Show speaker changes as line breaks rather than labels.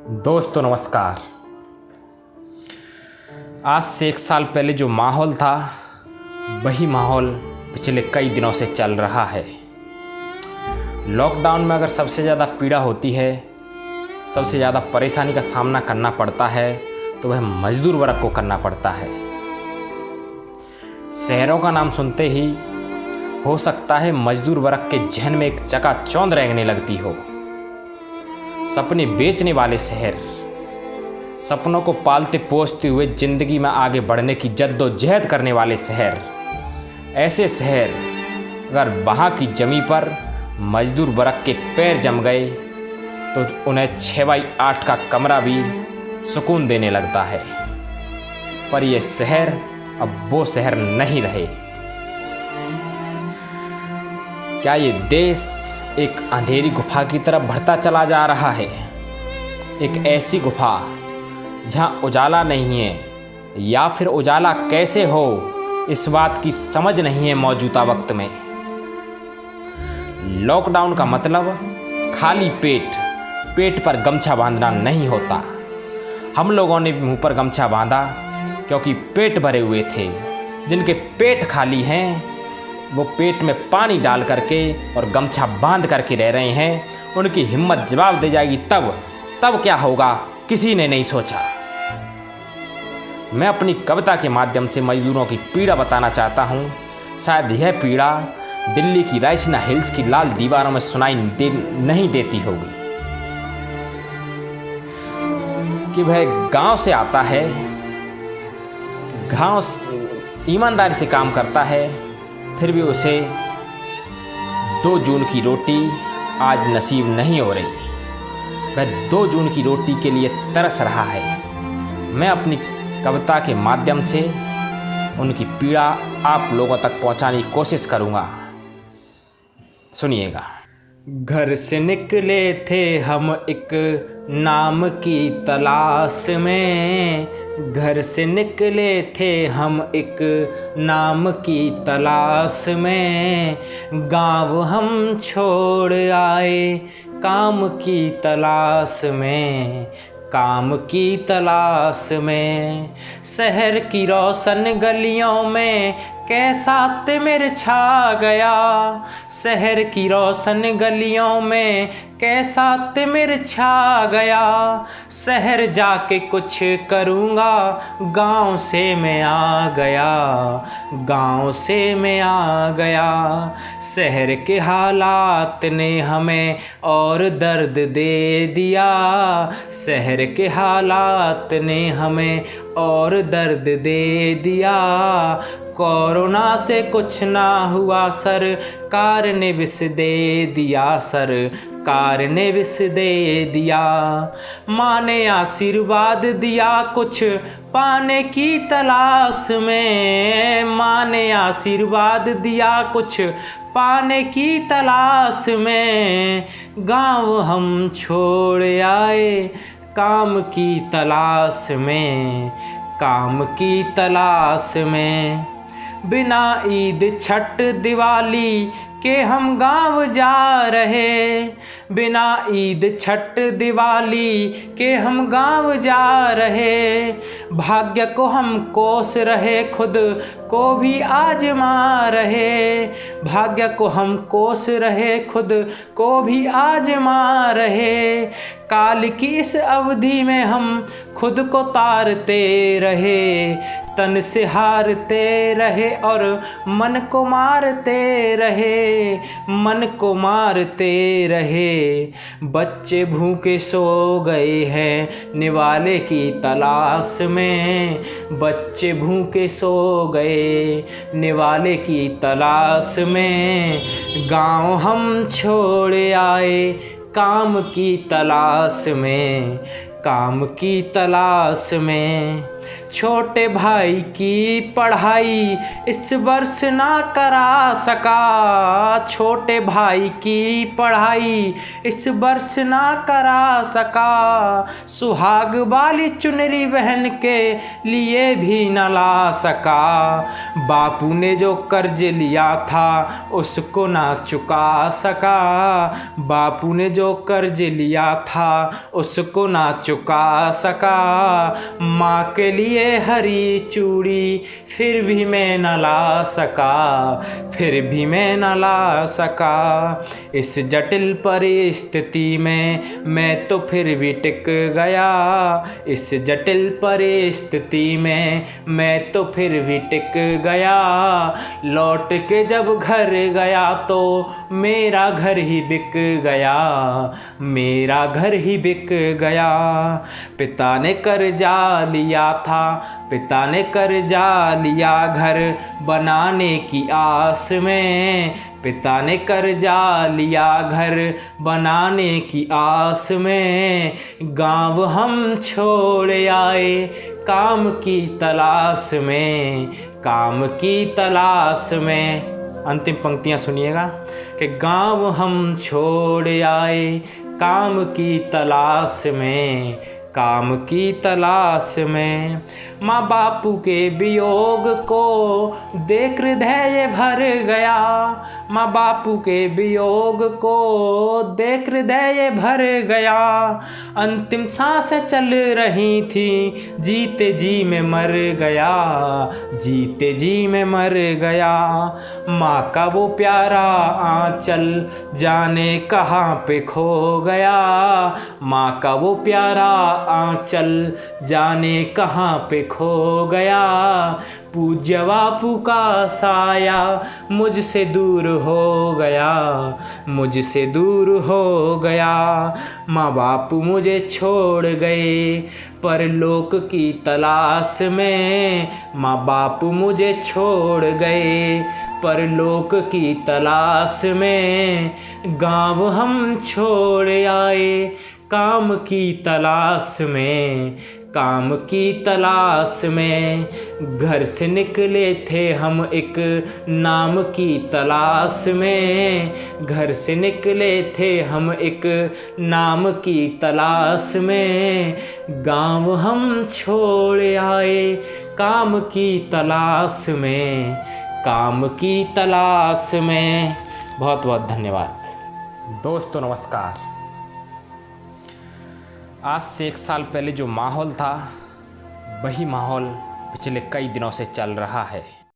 दोस्तों नमस्कार। आज से 1 साल पहले जो माहौल था वही माहौल पिछले कई दिनों से चल रहा है। लॉकडाउन में अगर सबसे ज़्यादा पीड़ा होती है, सबसे ज़्यादा परेशानी का सामना करना पड़ता है तो वह मजदूर वर्ग को करना पड़ता है। शहरों का नाम सुनते ही हो सकता है मजदूर वर्ग के जहन में एक चकाचौंध रेंगने लगती हो। सपने बेचने वाले शहर, सपनों को पालते पोसते हुए ज़िंदगी में आगे बढ़ने की जद्दोजहद करने वाले शहर, ऐसे शहर अगर वहाँ की ज़मीं पर मजदूर वर्ग के पैर जम गए तो उन्हें 6x8 का कमरा भी सुकून देने लगता है। पर यह शहर अब वो शहर नहीं रहे। क्या ये देश एक अंधेरी गुफा की तरफ बढ़ता चला जा रहा है? एक ऐसी गुफा जहाँ उजाला नहीं है, या फिर उजाला कैसे हो इस बात की समझ नहीं है मौजूदा वक्त में। लॉकडाउन का मतलब खाली पेट पर गमछा बांधना नहीं होता। हम लोगों ने मुंह पर गमछा बांधा क्योंकि पेट भरे हुए थे। जिनके पेट खाली हैं वो पेट में पानी डाल करके और गमछा बांध करके रह रहे हैं। उनकी हिम्मत जवाब दे जाएगी तब क्या होगा, किसी ने नहीं सोचा। मैं अपनी कविता के माध्यम से मजदूरों की पीड़ा बताना चाहता हूँ। शायद यह पीड़ा दिल्ली की राइसिना हिल्स की लाल दीवारों में सुनाई नहीं देती होगी कि वह गांव से आता है, गांव ईमानदारी से काम करता है, फिर भी उसे 2 जून की रोटी आज नसीब नहीं हो रही। वह 2 जून की रोटी के लिए तरस रहा है। मैं अपनी कविता के माध्यम से उनकी पीड़ा आप लोगों तक पहुंचाने की कोशिश करूंगा। सुनिएगा। घर से निकले थे हम एक नाम की तलाश में, घर से निकले थे हम एक नाम की तलाश में, गाँव हम छोड़ आए काम की तलाश में, काम की तलाश में। शहर की रोशन गलियों में कैसा तिमिर छा गया, शहर की रोशन गलियों में कैसा तिमिर छा गया। शहर जाके कुछ करूँगा, गाँव से मैं आ गया, गाँव से मैं आ गया। शहर के हालात ने हमें और दर्द दे दिया, शहर के हालात ने हमें और दर्द दे दिया। कोरोना से कुछ ना हुआ, सरकार ने विष दे दिया, सरकार ने विष दे दिया। माँ ने आशीर्वाद दिया कुछ पाने की तलाश में, माँ ने आशीर्वाद दिया कुछ पाने की तलाश में। गाँव हम छोड़ आए काम की तलाश में, काम की तलाश में। बिना ईद छठ दिवाली के हम गाँव जा रहे, बिना ईद छठ दिवाली के हम गाँव जा रहे। भाग्य को हम कोस रहे, खुद को भी आजमा रहे, भाग्य को हम कोस रहे, खुद को भी आजमा रहे। काल की इस अवधि में हम खुद को तारते रहे, तन से हारते रहे और मन को मारते रहे, मन को मारते रहे। बच्चे भूखे सो गए हैं निवाले की तलाश में, बच्चे भूखे सो गए निवाले की तलाश में। गाँव हम छोड़ आए काम की तलाश में, काम की तलाश में। छोटे भाई की पढ़ाई इस वर्ष ना करा सका, छोटे भाई की पढ़ाई इस वर्ष ना करा सका, सुहाग वाली चुनरी बहन के लिए भी न ला सका, बापू ने जो कर्ज लिया था उसको ना चुका सका, बापू ने जो कर्ज लिया था उसको ना चुका सका, माँ के लिए हरी चूड़ी फिर भी मैं न ला सका, फिर भी मैं न ला सका, इस जटिल परिस्थिति में मैं तो फिर भी टिक गया, इस जटिल परिस्थिति में मैं तो फिर भी टिक गया, लौट के जब घर गया तो मेरा घर ही बिक गया, मेरा घर ही बिक गया, पिता ने कर्जा लिया था, पिता ने कर्जा लिया घर बनाने की आस में, पिता ने कर्जा लिया घर बनाने की आस में, गाँव हम छोड़ आए काम की तलाश में, काम की तलाश में। अंतिम पंक्तियाँ सुनिएगा कि गाँव हम छोड़ आए काम की तलाश में, काम की तलाश में, माँ बापू के वियोग को देख हृदय भर गया, माँ बापू के वियोग को देख हृदय भर गया, अंतिम सांस चल रही थी जीते जी में मर गया, जीते जी में मर गया, माँ का वो प्यारा आंचल जाने कहाँ पे खो गया, माँ का वो प्यारा आंचल जाने कहाँ पे खो गया, पूज्य बापू का साया मुझसे दूर हो गया, मुझसे दूर हो गया, माँ बापू मुझे छोड़ गए परलोक की तलाश में, माँ बापू मुझे छोड़ गए परलोक की तलाश में, गाँव हम छोड़ आए काम की तलाश में, काम की तलाश में, घर से निकले थे हम एक नाम की तलाश में, घर से निकले थे हम एक नाम की तलाश में, गाँव हम छोड़ आए काम की तलाश में, काम की तलाश में। बहुत बहुत धन्यवाद। दोस्तों नमस्कार। आज से 1 साल पहले जो माहौल था वही माहौल पिछले कई दिनों से चल रहा है।